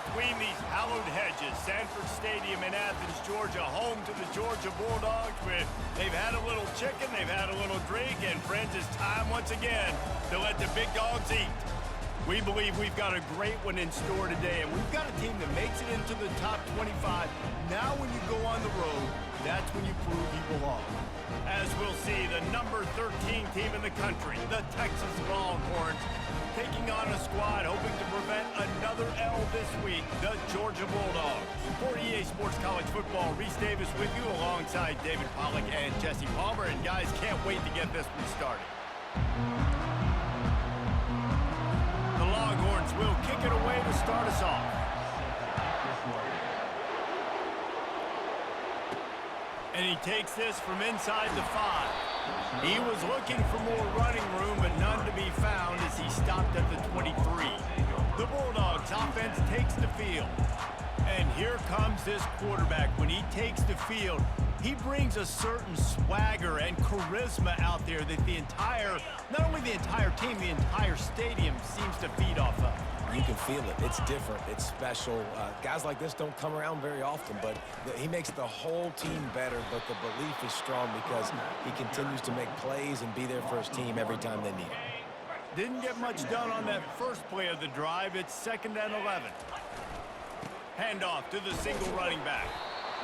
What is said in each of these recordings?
between these hallowed hedges, Sanford Stadium in Athens, Georgia, home to the Georgia Bulldogs, where they've had a little chicken, they've had a little drink, and friends, it's time once again to let the big dogs eat. We believe we've got a great one in store today, and we've got a team that makes it into the top 25. Now when you go on the road, that's when you prove you belong. As we'll see, the number 13 team in the country, the Texas Longhorns, taking on a squad hoping to prevent another L this week, the Georgia Bulldogs. For EA Sports College Football, Reese Davis with you alongside David Pollack and Jesse Palmer. And guys, can't wait to get this one started. The Longhorns will kick it away to start us off. And he takes this from inside the 5. He was looking for more running room, but none to be found as he stopped at the 23. The Bulldogs offense takes the field. And here comes this quarterback. When he takes the field, he brings a certain swagger and charisma out there that not only the entire team, the entire stadium seems to feed off of. You can feel it. It's different. It's special. Guys like this don't come around very often, but he makes the whole team better, but the belief is strong because he continues to make plays and be there for his team every time they need him. Didn't get much done on that first play of the drive. It's 2nd and 11. Handoff to the single running back.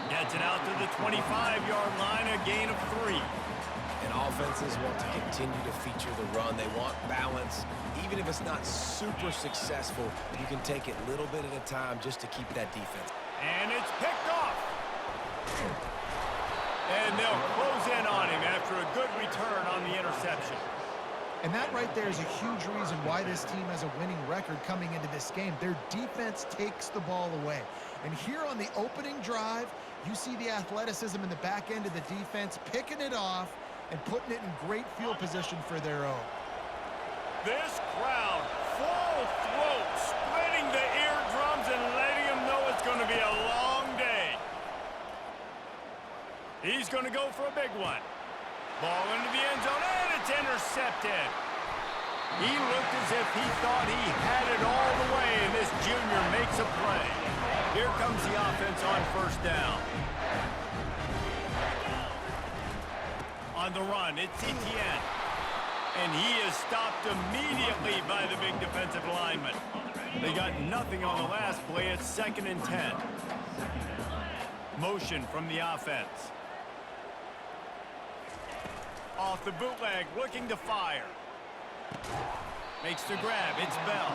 Gets it out to the 25-yard line, a gain of 3. And offenses want to continue to feature the run. They want balance. Even if it's not super successful, you can take it a little bit at a time just to keep that defense. And it's picked off. And they'll close in on him after a good return on the interception. And that right there is a huge reason why this team has a winning record coming into this game. Their defense takes the ball away. And here on the opening drive, you see the athleticism in the back end of the defense, picking it off and putting it in great field position for their own. This crowd, full throat, splitting the eardrums and letting them know it's going to be a long day. He's going to go for a big one. Ball into the end zone, and it's intercepted. He looked as if he thought he had it all the way, and this junior makes a play. Here comes the offense on 1st down. On the run, it's Etienne. And he is stopped immediately by the big defensive lineman. They got nothing on the last play. It's 2nd and 10. Motion from the offense. Off the bootleg, looking to fire. Makes the grab. It's Bell.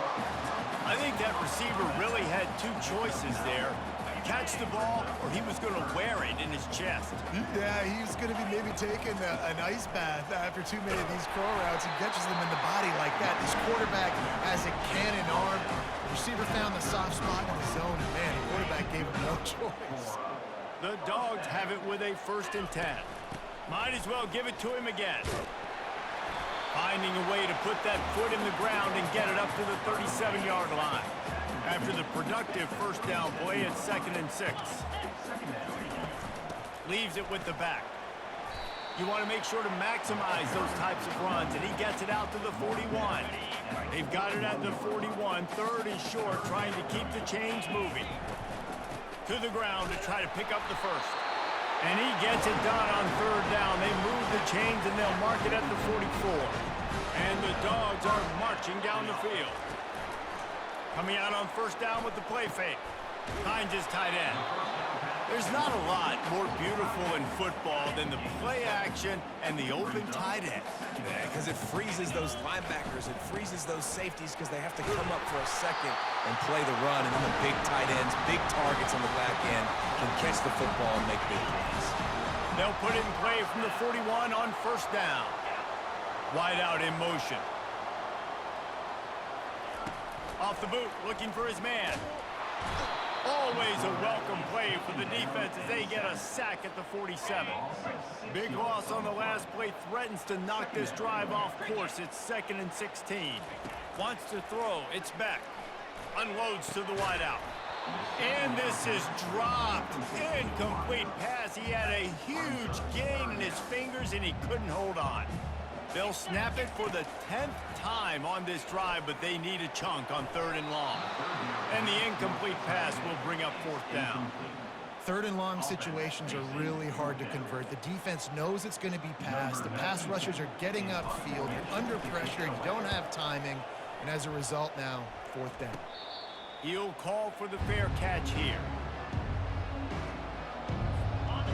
I think that receiver really had 2 choices there. Catch the ball, or he was going to wear it in his chest. Yeah, he's going to be maybe taking an ice bath after too many of these crow routes. He catches them in the body like that. This quarterback has a cannon arm. The receiver found the soft spot in the zone, and man, the quarterback gave him no choice. The Dogs have it with a 1st and 10. Might as well give it to him again. Finding a way to put that foot in the ground and get it up to the 37-yard line. After the productive 1st down play, it's 2nd and 6. Leaves it with the back. You want to make sure to maximize those types of runs, and he gets it out to the 41. They've got it at the 41, 3rd and short, trying to keep the chains moving. To the ground to try to pick up the 1st. And he gets it done on 3rd down. They move the chains, and they'll mark it at the 44. And the Dogs are marching down the field. Coming out on 1st down with the play fake. Finds his tight end. There's not a lot more beautiful in football than the play action and the open tight end. Yeah, because it freezes those linebackers. It freezes those safeties because they have to come up for a second and play the run. And then the big tight ends, big targets on the back end can catch the football and make big plays. They'll put it in play from the 41 on 1st down. Wide out in motion. Off the boot, looking for his man. Always a welcome play for the defense as they get a sack at the 47. Big loss on the last play threatens to knock this drive off course. It's 2nd and 16. Wants to throw. It's back. Unloads to the wideout. And this is dropped. Incomplete pass. He had a huge gain in his fingers and he couldn't hold on. They'll snap it for the 10th time on this drive, but they need a chunk on 3rd and long. And the incomplete pass will bring up 4th down. 3rd and long situations are really hard to convert. The defense knows it's going to be passed. The pass rushers are getting upfield. You're under pressure. You don't have timing. And as a result now, 4th down. He'll call for the fair catch here.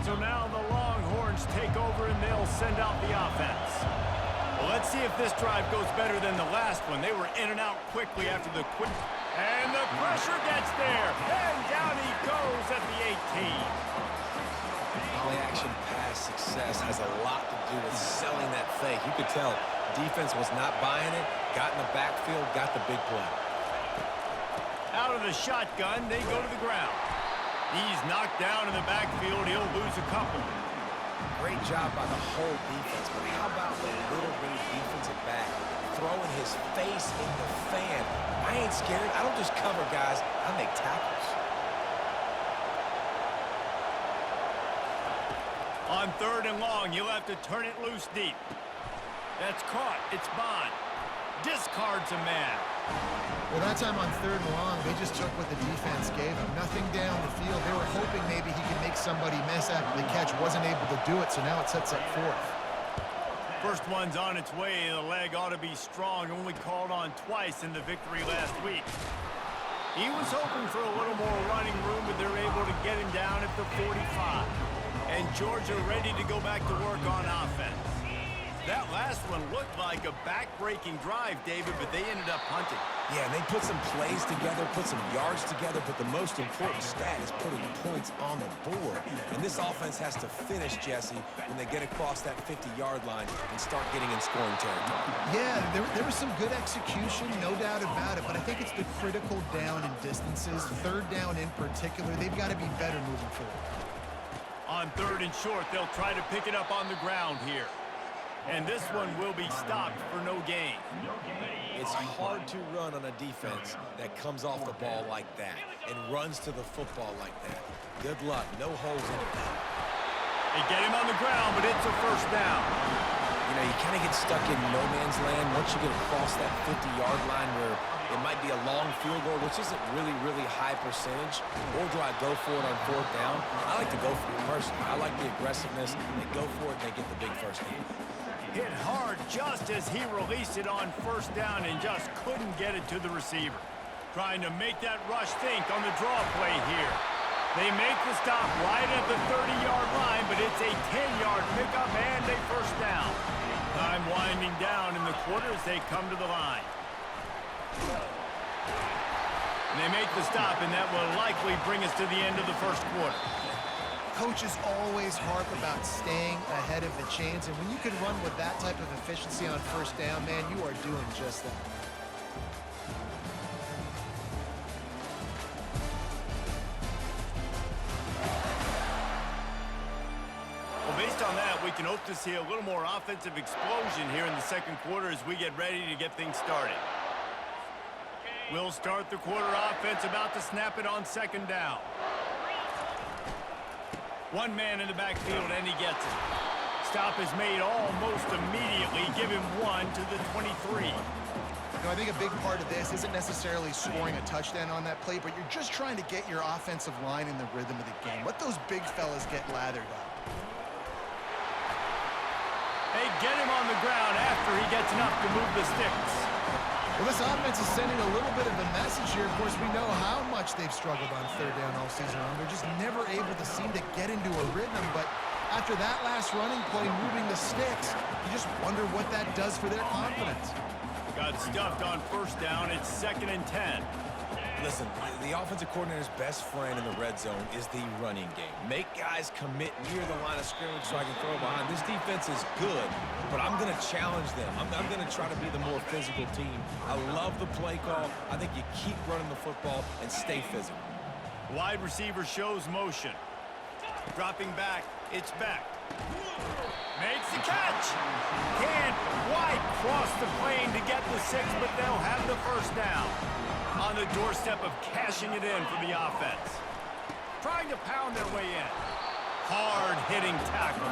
So now the Longhorns take over and they'll send out the offense. Well, let's see if this drive goes better than the last one. They were in and out quickly after the quick. And the pressure gets there. And down he goes at the 18. Play-action pass success has a lot to do with selling that fake. You could tell defense was not buying it, got in the backfield, got the big play. Out of the shotgun, they go to the ground. He's knocked down in the backfield. He'll lose a couple. Great job by the whole defense, but how about the little bitty defensive back throwing his face in the fan? I ain't scared. I don't just cover guys. I make tackles. On 3rd and long, you'll have to turn it loose deep. That's caught. It's Bond. Discards a man. Well, that time on 3rd and long, they just took what the defense gave them. Nothing down the field. They were hoping maybe he could make somebody miss after the catch. Wasn't able to do it, so now it sets up 4th. First one's on its way. The leg ought to be strong. Only called on twice in the victory last week. He was hoping for a little more running room, but they're able to get him down at the 45. And Georgia ready to go back to work on offense. That last one looked like a back-breaking drive, David, but they ended up punting. Yeah, and they put some plays together, put some yards together, but the most important stat is putting points on the board. And this offense has to finish, Jesse, when they get across that 50-yard line and start getting in scoring territory. Yeah, there was some good execution, no doubt about it, but I think it's the critical down and distances, 3rd down in particular. They've got to be better moving forward. On 3rd and short, they'll try to pick it up on the ground here. And this one will be stopped for no gain. It's hard to run on a defense that comes off the ball like that and runs to the football like that. Good luck. No holes in it. They get him on the ground, but it's a 1st down. You know, you kind of get stuck in no man's land once you get across that 50-yard line where it might be a long field goal, which isn't really high percentage. Or do I go for it on 4th down? I like to go for it personally. I like the aggressiveness. They go for it and they get the big 1st down. Hit hard just as he released it on 1st down and just couldn't get it to the receiver. Trying to make that rush think on the draw play here. They make the stop right at the 30-yard line, but it's a 10-yard pickup and a 1st down. Time winding down in the quarter as they come to the line. And they make the stop, and that will likely bring us to the end of the 1st quarter. Coaches always harp about staying ahead of the chains, and when you can run with that type of efficiency on 1st down, man, you are doing just that. Well, based on that, we can hope to see a little more offensive explosion here in the 2nd quarter as we get ready to get things started. We'll start the quarter offense, about to snap it on 2nd down. One man in the backfield, and he gets it. Stop is made almost immediately. Give him 1 to the 23. You know, I think a big part of this isn't necessarily scoring a touchdown on that play, but you're just trying to get your offensive line in the rhythm of the game. Let those big fellas get lathered up. They get him on the ground after he gets enough to move the sticks. Well, this offense is sending a little bit of a message here. Of course, we know how much they've struggled on 3rd down all season long. They're just never able to seem to get into a rhythm. But after that last running play, moving the sticks, you just wonder what that does for their confidence. Got stuffed on 1st down. It's 2nd and 10. Listen, the offensive coordinator's best friend in the red zone is the running game. Make guys commit near the line of scrimmage so I can throw behind. This defense is good, but I'm going to challenge them. I'm going to try to be the more physical team. I love the play call. I think you keep running the football and stay physical. Wide receiver shows motion. Dropping back. It's back. Makes the catch. Can't quite cross the plane to get the 6, but they'll have the 1st down. On the doorstep of cashing it in for the offense. Trying to pound their way in. Hard-hitting tackle.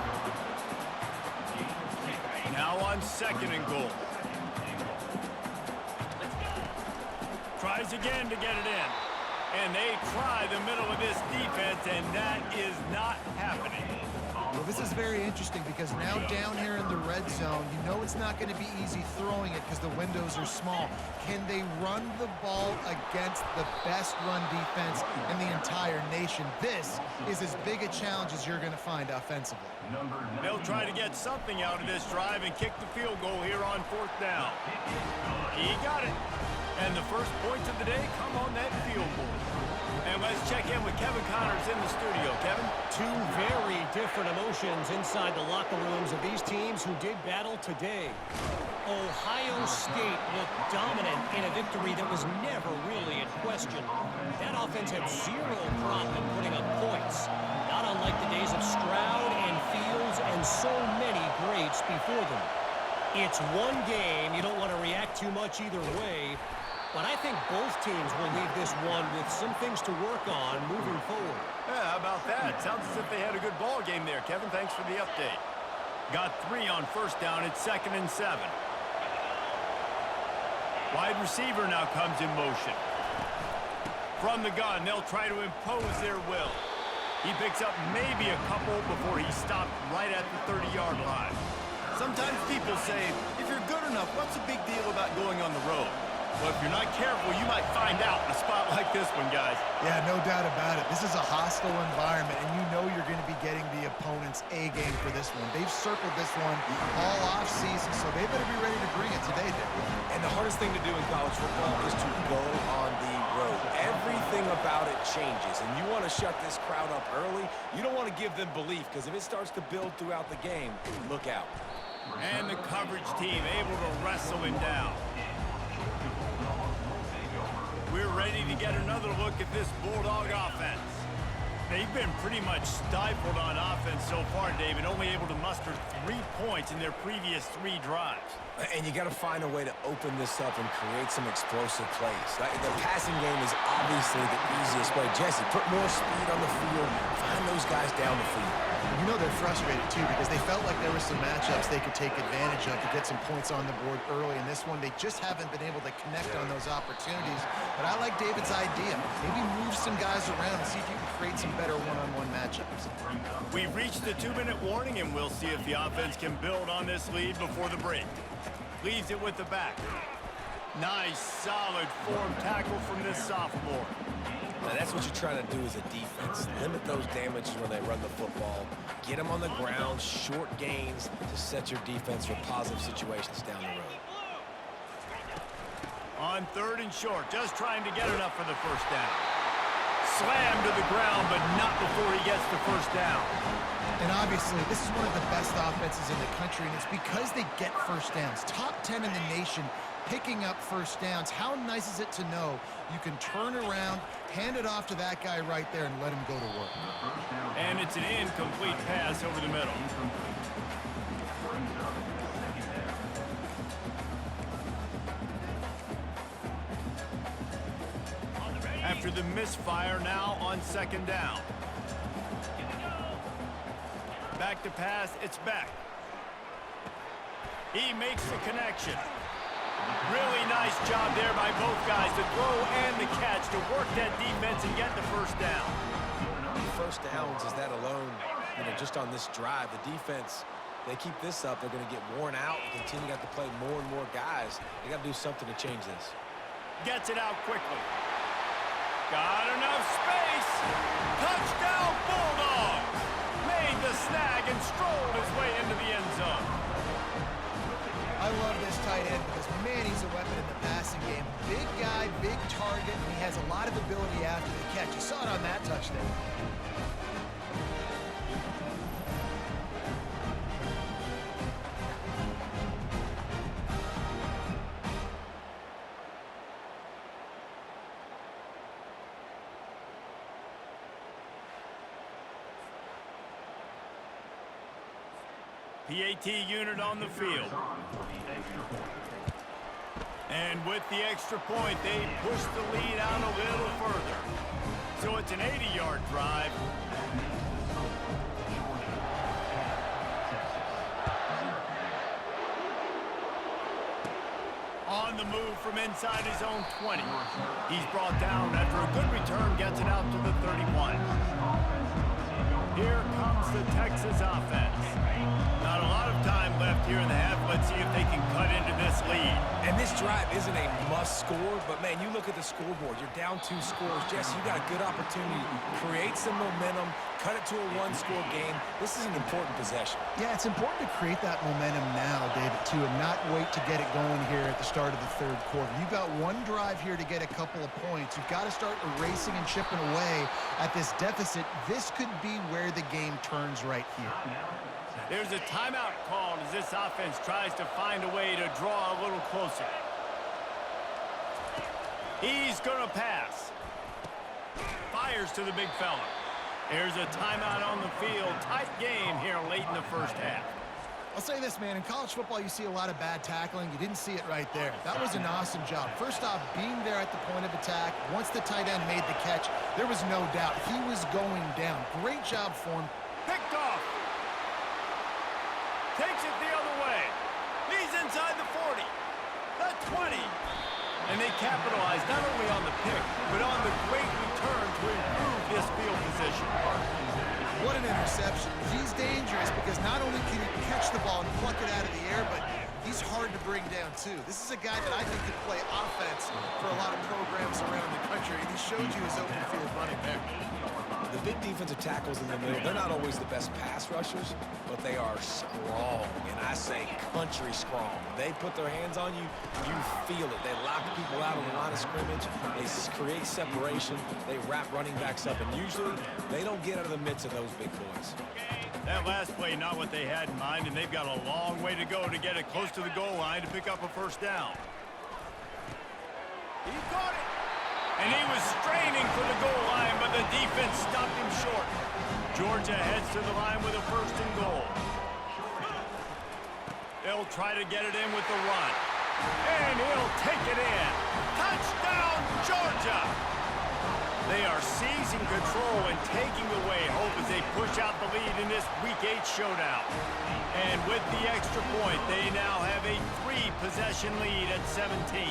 Now on 2nd and goal. Tries again to get it in. And they try the middle of this defense, and that is not happening. Well, this is very interesting because now down here in the red zone, you know it's not going to be easy throwing it because the windows are small. Can they run the ball against the best run defense in the entire nation? This is as big a challenge as you're going to find offensively. They'll try to get something out of this drive and kick the field goal here on 4th down. He got it. And the first points of the day come on that field goal. And let's check in with Kevin Connors in the studio. Kevin? Two very different emotions inside the locker rooms of these teams who did battle today. Ohio State looked dominant in a victory that was never really in question. That offense had zero problem putting up points, not unlike the days of Stroud and Fields and so many greats before them. It's one game. You don't want to react too much either way. But I think both teams will leave this one with some things to work on moving forward. Yeah, how about that? Sounds as if they had a good ball game there, Kevin. Thanks for the update. Got 3 on 1st down. It's 2nd and 7. Wide receiver now comes in motion. From the gun, they'll try to impose their will. He picks up maybe a couple before he stopped right at the 30-yard line. Sometimes people say, if you're good enough, what's the big deal about going on the road? Well, if you're not careful, you might find out in a spot like this one, guys. Yeah, no doubt about it. This is a hostile environment, and you know you're going to be getting the opponent's A game for this one. They've circled this one all offseason, so they better be ready to bring it today, Dick. And the hardest thing to do in college football is to go on the road. Everything about it changes, and you want to shut this crowd up early. You don't want to give them belief, because if it starts to build throughout the game, look out. And the coverage team able to wrestle him down. We're ready to get another look at this Bulldog offense. They've been pretty much stifled on offense so far, David, only able to muster 3 points in their previous 3 drives. And you got to find a way to open this up and create some explosive plays. The passing game is obviously the easiest way. Jesse, put more speed on the field. Find those guys down the field. You know they're frustrated, too, because they felt like there were some matchups they could take advantage of to get some points on the board early. In this one, they just haven't been able to connect on those opportunities. But I like David's idea. Maybe move some guys around and see if you can create some better one-on-one matchups. We've reached the 2-minute warning, and we'll see if the offense can build on this lead before the break. Leaves it with the back. Nice, solid form tackle from this sophomore. Now, that's what you're trying to do as a defense. Limit those damages when they run the football. Get them on the ground, short gains to set your defense for positive situations down the road. On 3rd and short, just trying to get enough for the 1st down. Slammed to the ground, but not before he gets the 1st down. And obviously, this is one of the best offenses in the country, and it's because they get 1st downs. Top 10 in the nation picking up 1st downs. How nice is it to know you can turn around, hand it off to that guy right there, and let him go to work. And it's an incomplete pass over the middle. After the misfire, now on 2nd down. Back to pass, it's back. He makes the connection. Really nice job there by both guys, the throw and the catch to work that defense and get the 1st down. 1st downs is that alone, just on this drive. The defense, they keep this up, they're going to get worn out and continue to have to play more and more guys. They got to do something to change this. Gets it out quickly. Got enough space. Touchdown Bulldogs. Made the snag and strolled his way into the end zone. I love this tight end because, man, he's a weapon in the passing game. Big guy, big target, and he has a lot of ability after the catch. You saw it on that touchdown. PAT unit on the field. And with the extra point, they push the lead out a little further. So it's an 80-yard drive. on the move from inside his own 20. He's brought down after a good return, gets it out to the 31. Here comes the Texas offense. Not a lot of time left here in the half. Let's see if they can cut into this lead. And this drive isn't a must score, but man, you look at the scoreboard. You're down 2 scores. Jesse, you got a good opportunity to create some momentum, cut it to a 1-score game. This is an important possession. Yeah, it's important to create that momentum now, David, too, and not wait to get it going here at the start of the third quarter. You've got one drive here to get a couple of points. You've got to start erasing and chipping away at this deficit. This could be where the game turns right here. There's a timeout called as this offense tries to find a way to draw a little closer. He's going to pass. Fires to the big fella. There's a timeout on the field. Tight game here late in the first half. I'll say this, man. In college football, you see a lot of bad tackling. You didn't see it right there. That was an awesome job. First off, being there at the point of attack. Once the tight end made the catch, there was no doubt he was going down. Great job for him. Picked off. Takes it the other way. He's inside the 40. The 20. And they capitalize not only on the pick, but on the great return to improve this field position. What an interception. He's dangerous because not only can he catch the ball and pluck it out of the air, but he's hard to bring down, too. This is a guy that I think could play offense for a lot of programs around the country, and he showed you his open field running there. The big defensive tackles in the middle, they're not always the best pass rushers, but they are strong, and I say country strong. When they put their hands on you, you feel it. They lock people out on the line of scrimmage. They create separation. They wrap running backs up, and usually they don't get out of the midst of those big boys. That last play, not what they had in mind, and they've got a long way to go to get it close to the goal line to pick up a first down. He caught it. And he was straining for the goal line, but the defense stopped him short. Georgia heads to the line with a first and goal. They'll try to get it in with the run. And he'll take it in. Touchdown, Georgia! They are seizing control and taking away hope as they push out the lead in this Week 8 showdown. And with the extra point, they now have a 3-possession lead at 17.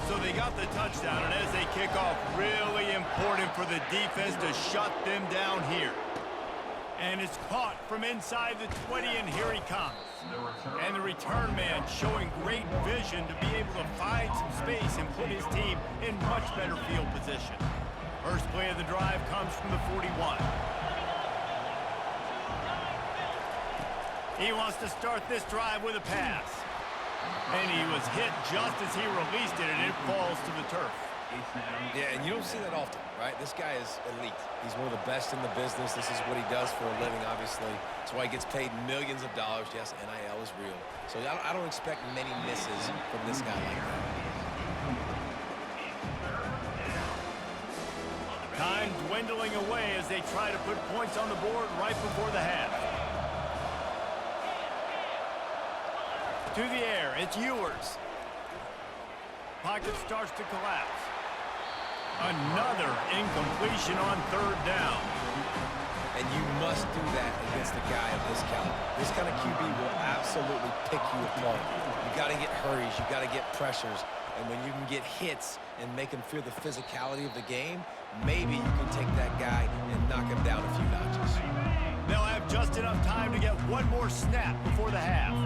So they got the touchdown, and as they kick off, really important for the defense to shut them down here. And it's caught from inside the 20, and here he comes. And the return man showing great vision to be able to find some space and put his team in much better field position. First play of the drive comes from the 41. He wants to start this drive with a pass. And he was hit just as he released it, and it falls to the turf. Yeah, and you don't see that often, right? This guy is elite. He's one of the best in the business. This is what he does for a living, obviously. That's why he gets paid millions of dollars. Yes, NIL is real. So I don't expect many misses from this guy like that. Time dwindling away as they try to put points on the board right before the half. To the air, it's Ewers. Pocket starts to collapse. Another incompletion on third down. And you must do that against a guy of this caliber. This kind of QB will absolutely pick you apart. You got to get hurries. You got to get pressures. And when you can get hits and make him feel the physicality of the game, maybe you can take that guy and knock him down a few notches. They'll have just enough time to get one more snap before the half.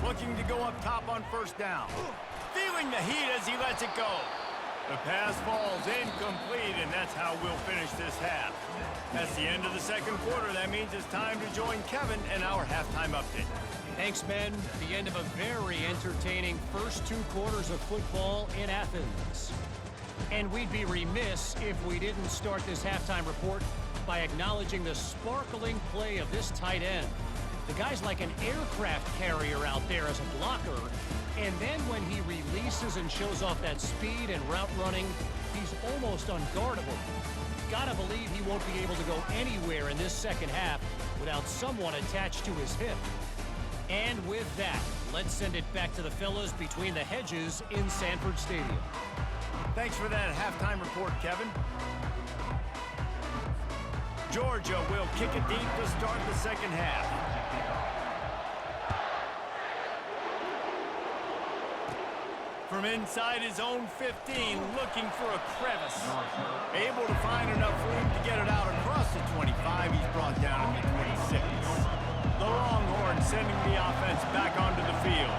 Looking to go up top on first down. Feeling the heat as he lets it go. The pass falls incomplete, and that's how we'll finish this half. That's the end of the second quarter. That means it's time to join Kevin and our halftime update. Thanks, Ben. The end of a very entertaining first 2 quarters of football in Athens. And we'd be remiss if we didn't start this halftime report by acknowledging the sparkling play of this tight end. The guy's like an aircraft carrier out there as a blocker, and then when he releases and shows off that speed and route running, he's almost unguardable. Gotta believe he won't be able to go anywhere in this second half without someone attached to his hip. And with that, let's send it back to the fellas between the hedges in Sanford Stadium. Thanks for that halftime report, Kevin. Georgia will kick it deep to start the second half. From inside his own 15, looking for a crevice. Able to find enough room to get it out across the 25. He's brought down to the 26. The Longhorns sending the offense back onto the field.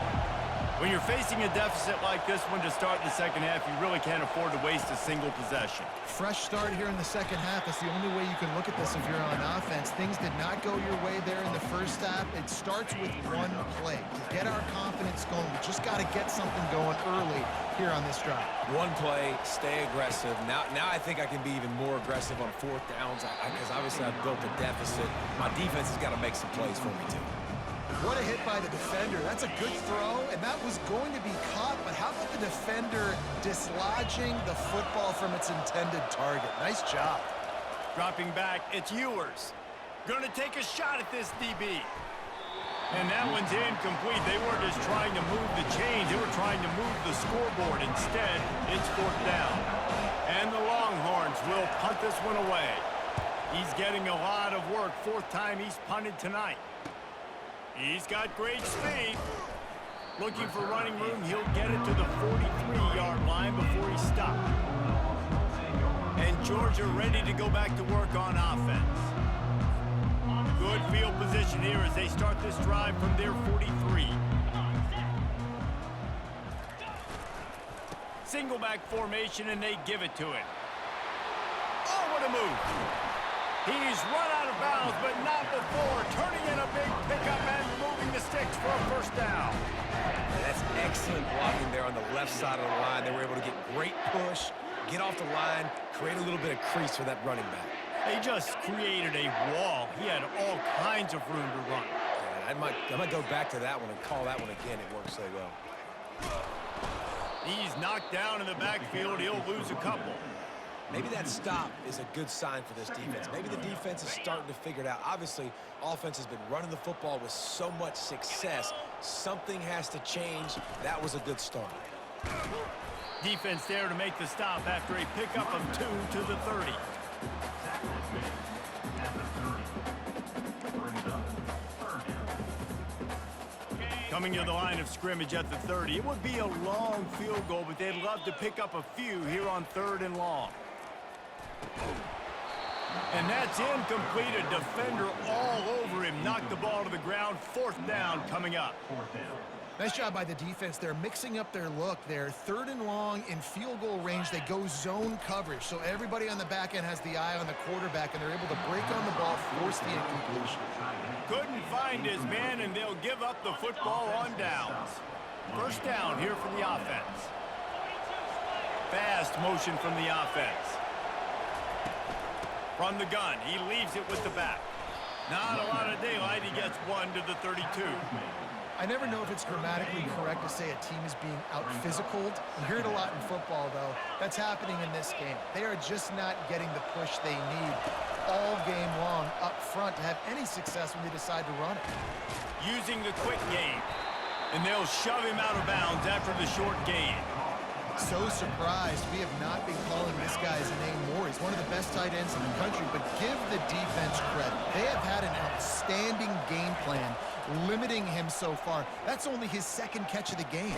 When you're facing a deficit like this one to start the second half, you really can't afford to waste a single possession. Fresh start here in the second half. That's the only way you can look at this if you're on offense. Things did not go your way there in the first half. It starts with one play. To get our confidence going, we just got to get something going early here on this drive. One play, stay aggressive. Now I think I can be even more aggressive on fourth downs because obviously I've built a deficit. My defense has got to make some plays for me, too. What a hit by the defender. That's a good throw, and that was going to be caught, but how about the defender dislodging the football from its intended target? Nice job. Dropping back, it's Ewers. Gonna take a shot at this DB. And that one's incomplete. They weren't just trying to move the chains, they were trying to move the scoreboard. Instead, it's fourth down. And the Longhorns will punt this one away. He's getting a lot of work. Fourth time he's punted tonight. He's got great speed. Looking for running room. He'll get it to the 43-yard line before he stopped. And Georgia ready to go back to work on offense. Good field position here as they start this drive from their 43. Single back formation, and they give it to him. Oh, what a move. He's run out of bounds, but not before turning in a big pickup and moving the sticks for a first down. That's excellent blocking there on the left side of the line. They were able to get great push, get off the line, create a little bit of crease for that running back. They just created a wall. He had all kinds of room to run. I might go back to that one and call that one again. It worked so well. He's knocked down in the backfield. He'll lose a couple. Maybe that stop is a good sign for this defense. Maybe the defense is starting to figure it out. Obviously, offense has been running the football with so much success. Something has to change. That was a good start. Defense there to make the stop after a pickup of 2 to the 30. Coming to the line of scrimmage at the 30. It would be a long field goal, but they'd love to pick up a few here on 3rd and long. And that's incomplete. A defender all over him. Knocked the ball to the ground. 4th down coming up. Nice job by the defense. They're mixing up their look. They're 3rd and long in field goal range. They go zone coverage. So everybody on the back end has the eye on the quarterback, and they're able to break on the ball, force the incompletion. Couldn't find his man, and they'll give up the football on downs. First down here for the offense. Fast motion from the offense. From the gun, he leaves it with the back. Not a lot of daylight. He gets 1 to the 32. I never know if it's grammatically correct to say a team is being out-physicaled. You hear it a lot in football, though. That's happening in this game. They are just not getting the push they need all game long up front to have any success when they decide to run it. Using the quick game. And they'll shove him out of bounds after the short gain. So surprised we have not been calling this guy's name more. He's one of the best tight ends in the country, but give the defense credit. They have had an outstanding game plan limiting him so far. That's only his 2nd catch of the game.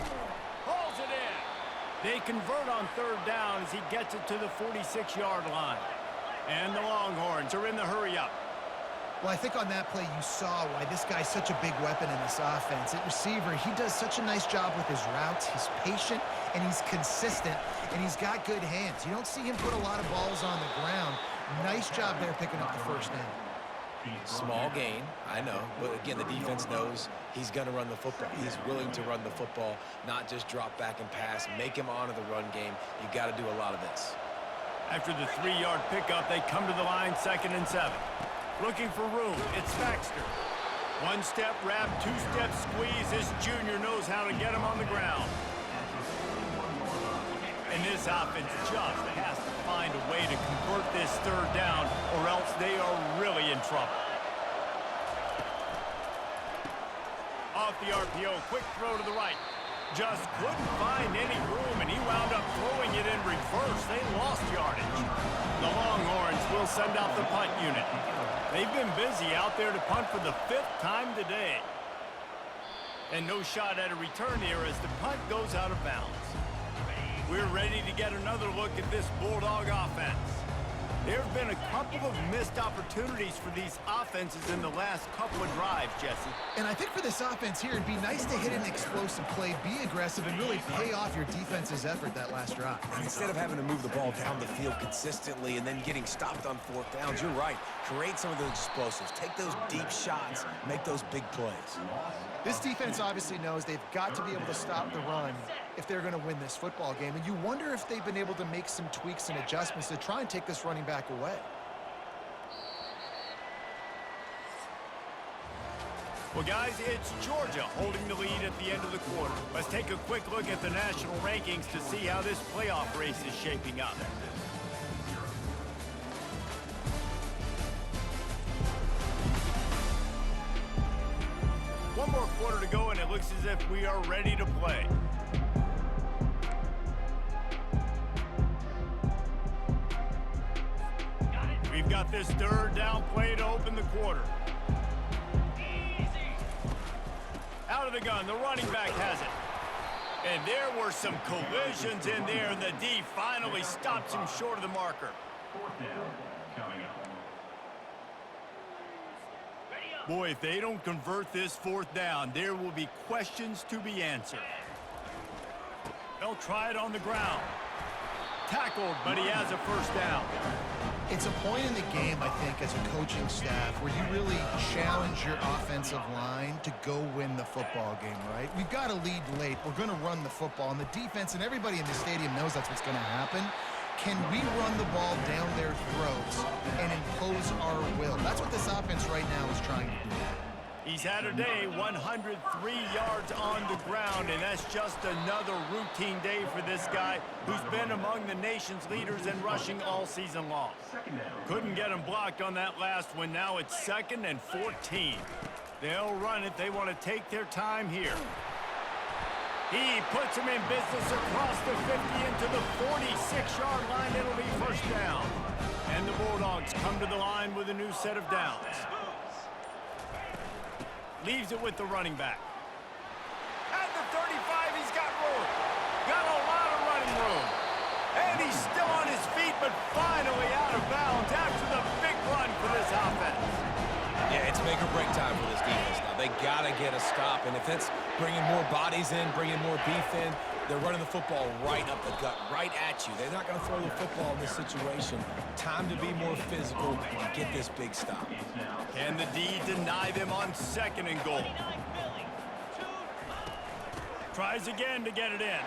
Pulls it in. They convert on 3rd down as he gets it to the 46-yard line. And the Longhorns are in the hurry-up. Well, I think on that play you saw why this guy's such a big weapon in this offense. At receiver, he does such a nice job with his routes. He's patient, and he's consistent, and he's got good hands. You don't see him put a lot of balls on the ground. Nice job there picking up the first down. Small gain, I know, but again, the defense knows he's going to run the football. He's willing to run the football, not just drop back and pass, make him honor the run game. You got to do a lot of this. After the 3-yard pickup, they come to the line 2nd and 7. Looking for room, it's Baxter. 1-step wrap, 2-step squeeze. This junior knows how to get him on the ground. And this offense just has to find a way to convert this 3rd down, or else they are really in trouble. Off the RPO, quick throw to the right. Just couldn't find any room, and he wound up throwing it in reverse. They lost yardage. The Longhorns will send out the punt unit. They've been busy out there to punt for the 5th time today. And no shot at a return here as the punt goes out of bounds. We're ready to get another look at this Bulldog offense. There have been a couple of missed opportunities for these offenses in the last couple of drives, Jesse. And I think for this offense here, it'd be nice to hit an explosive play, be aggressive, and really pay off your defense's effort that last drive. Instead of having to move the ball down the field consistently and then getting stopped on fourth downs, you're right. Create some of those explosives. Take those deep shots. Make those big plays. This defense obviously knows they've got to be able to stop the run if they're going to win this football game. And you wonder if they've been able to make some tweaks and adjustments to try and take this running back away. Well, guys, it's Georgia holding the lead at the end of the quarter. Let's take a quick look at the national rankings to see how this playoff race is shaping up. One more quarter to go, and it looks as if we are ready to play. We've got this third down play to open the quarter. Out of the gun, the running back has it. And there were some collisions in there, and the D finally stops him short of the marker. Boy, if they don't convert this fourth down, there will be questions to be answered. They'll try it on the ground. Tackled, but he has a first down. It's a point in the game, I think, as a coaching staff where you really challenge your offensive line to go win the football game, right? We've got to lead late. We're going to run the football, and the defense and everybody in the stadium knows that's what's going to happen. Can we run the ball down their throats and impose our will? That's what this offense right now is trying to do. He's had a day, 103 yards on the ground, and that's just another routine day for this guy who's been among the nation's leaders in rushing all season long. Couldn't get him blocked on that last one. Now it's 2nd and 14. They'll run it. They want to take their time here. He puts him in business across the 50 into the 46-yard line. It'll be first down. And the Bulldogs come to the line with a new set of downs. Leaves it with the running back. At the 35, he's got room. Got a lot of running room. And he's still on his feet, but finally out of bounds after the big run for this offense. Yeah, it's make or break time for this defense now. They got to get a stop, and if it's bringing more bodies in, bringing more beef in, they're running the football right up the gut, right at you. They're not going to throw the football in this situation. Time to be more physical and get this big stop. Can the D deny them on 2nd and goal? Tries again to get it in.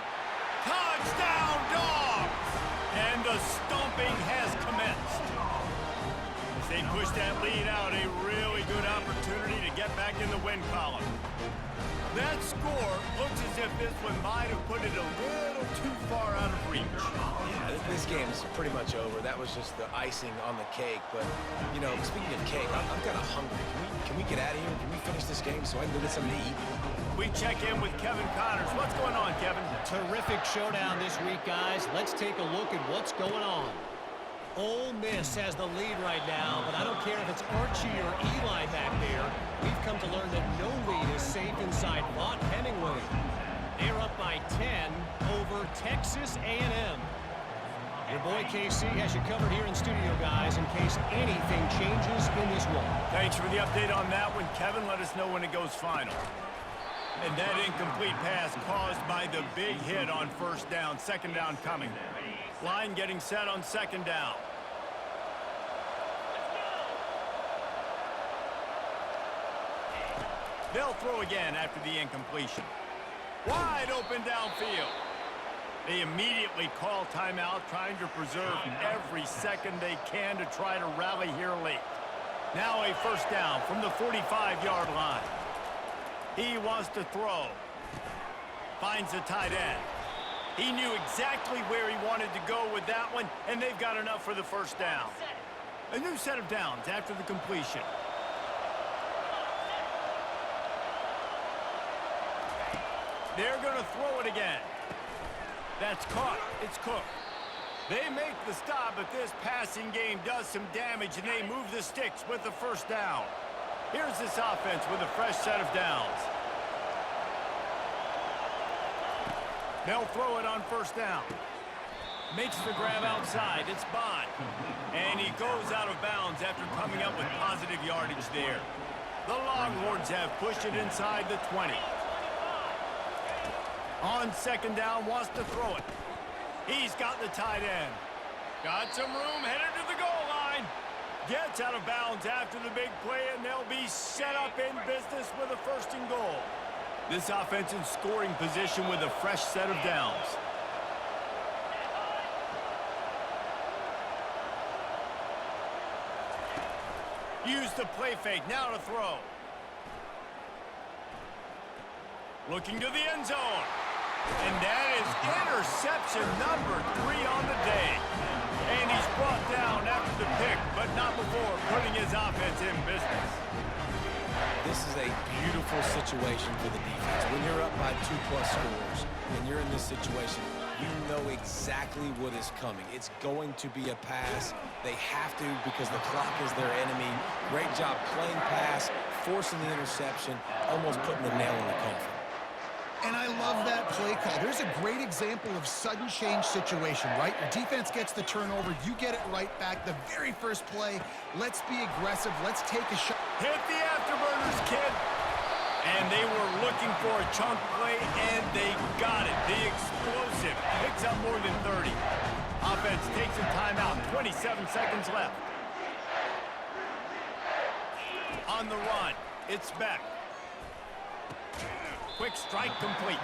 Touchdown, Dogs! And the stomping has commenced. As they push that lead out, a really good opportunity to get back in the win column. That score looks as if this one might have put it a little too far out of reach. Yeah, this game's pretty much over. That was just the icing on the cake. But, you know, speaking of cake, I'm kind of hungry. Can we get out of here? Can we finish this game so I can go get something to eat? We check in with Kevin Connors. What's going on, Kevin? Terrific showdown this week, guys. Let's take a look at what's going on. Ole Miss has the lead right now, but I don't care if it's Archie or Eli back there. We've come to learn that no lead is safe inside Vaught Hemingway. They're up by 10 over Texas A&M. Your boy KC has you covered here in studio, guys, in case anything changes in this one. Thanks for the update on that one, Kevin. Let us know when it goes final. And that incomplete pass caused by the big hit on first down. 2nd down coming. Line getting set on 2nd down. They'll throw again after the incompletion. Wide open downfield. They immediately call timeout, trying to preserve every second they can to try to rally here late. Now a first down from the 45-yard line. He wants to throw. Finds the tight end. He knew exactly where he wanted to go with that one, and they've got enough for the first down. A new set of downs after the completion. They're going to throw it again. That's caught. It's cooked. They make the stop, but this passing game does some damage, and they move the sticks with the first down. Here's this offense with a fresh set of downs. They'll throw it on first down. Makes the grab outside. It's Bond. And he goes out of bounds after coming up with positive yardage there. The Longhorns have pushed it inside the 20. On second down, wants to throw it. He's got the tight end. Got some room, headed to the goal line. Gets out of bounds after the big play, and they'll be set up in business with a first and goal. This offense in scoring position with a fresh set of downs. Use the play fake, now to throw. Looking to the end zone. And that is interception number 3 on the day. And he's brought down after the pick, but not before putting his offense in business. This is a beautiful situation for the defense. When you're up by 2+ scores and you're in this situation, you know exactly what is coming. It's going to be a pass. They have to because the clock is their enemy. Great job playing pass, forcing the interception, almost putting the nail in the coffin. And I love that play call. There's a great example of sudden change situation, right? Your defense gets the turnover. You get it right back. The very first play, let's be aggressive. Let's take a shot. Hit the afterburners, kid. And they were looking for a chunk play, and they got it. The explosive picks up more than 30. Offense takes a timeout. 27 seconds left. On the run, it's back. Quick strike complete.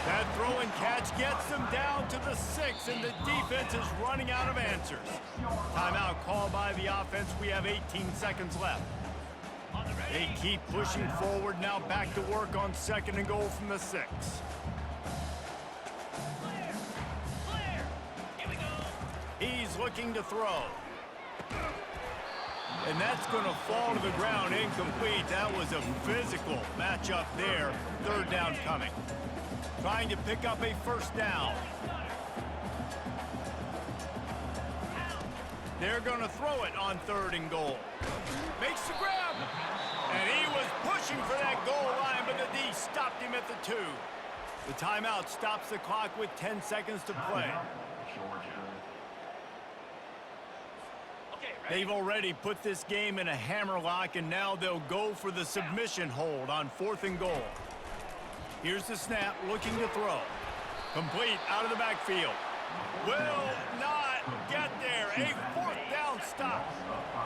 That throw and catch gets them down to the 6, and the defense is running out of answers. Timeout called by the offense. We have 18 seconds left. They keep pushing forward. Now back to work on second and goal from the 6. He's looking to throw. And that's going to fall to the ground incomplete. That was a physical matchup there. Third down coming. Trying to pick up a first down. They're going to throw it on third and goal. Makes the grab. And he was pushing for that goal line, but the D stopped him at the 2. The timeout stops the clock with 10 seconds to play. They've already put this game in a hammerlock, and now they'll go for the submission hold on fourth and goal. Here's the snap, looking to throw. Complete out of the backfield. Will not get there. A fourth down stop.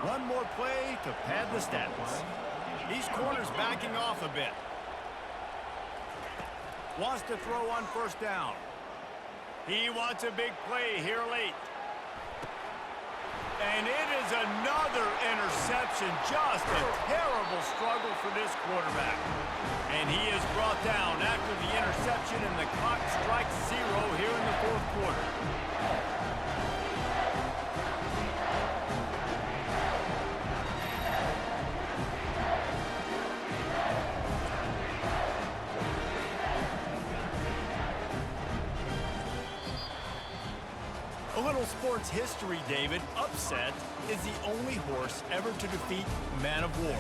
One more play to pad the stats. These corners backing off a bit. Wants to throw on first down. He wants a big play here late. And it is another interception. Just a terrible struggle for this quarterback. And he is brought down after the interception, and the clock strikes 0 here in the fourth quarter. A little sports history, David. Upset is the only horse ever to defeat Man of War.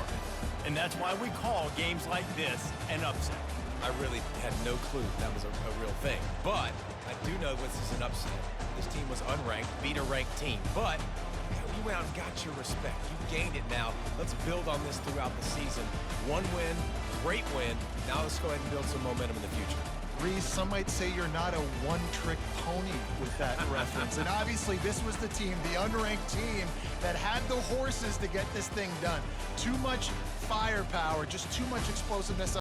And that's why we call games like this an upset. I really had no clue that was a real thing. But I do know this is an upset. This team was unranked, beat a ranked team. But you went out and got your respect. You gained it now. Let's build on this throughout the season. One win, great win. Now let's go ahead and build some momentum in the future. Reese, some might say you're not a one-trick pony with that reference. And obviously, this was the team, the unranked team, that had the horses to get this thing done. Too much firepower, just too much explosiveness.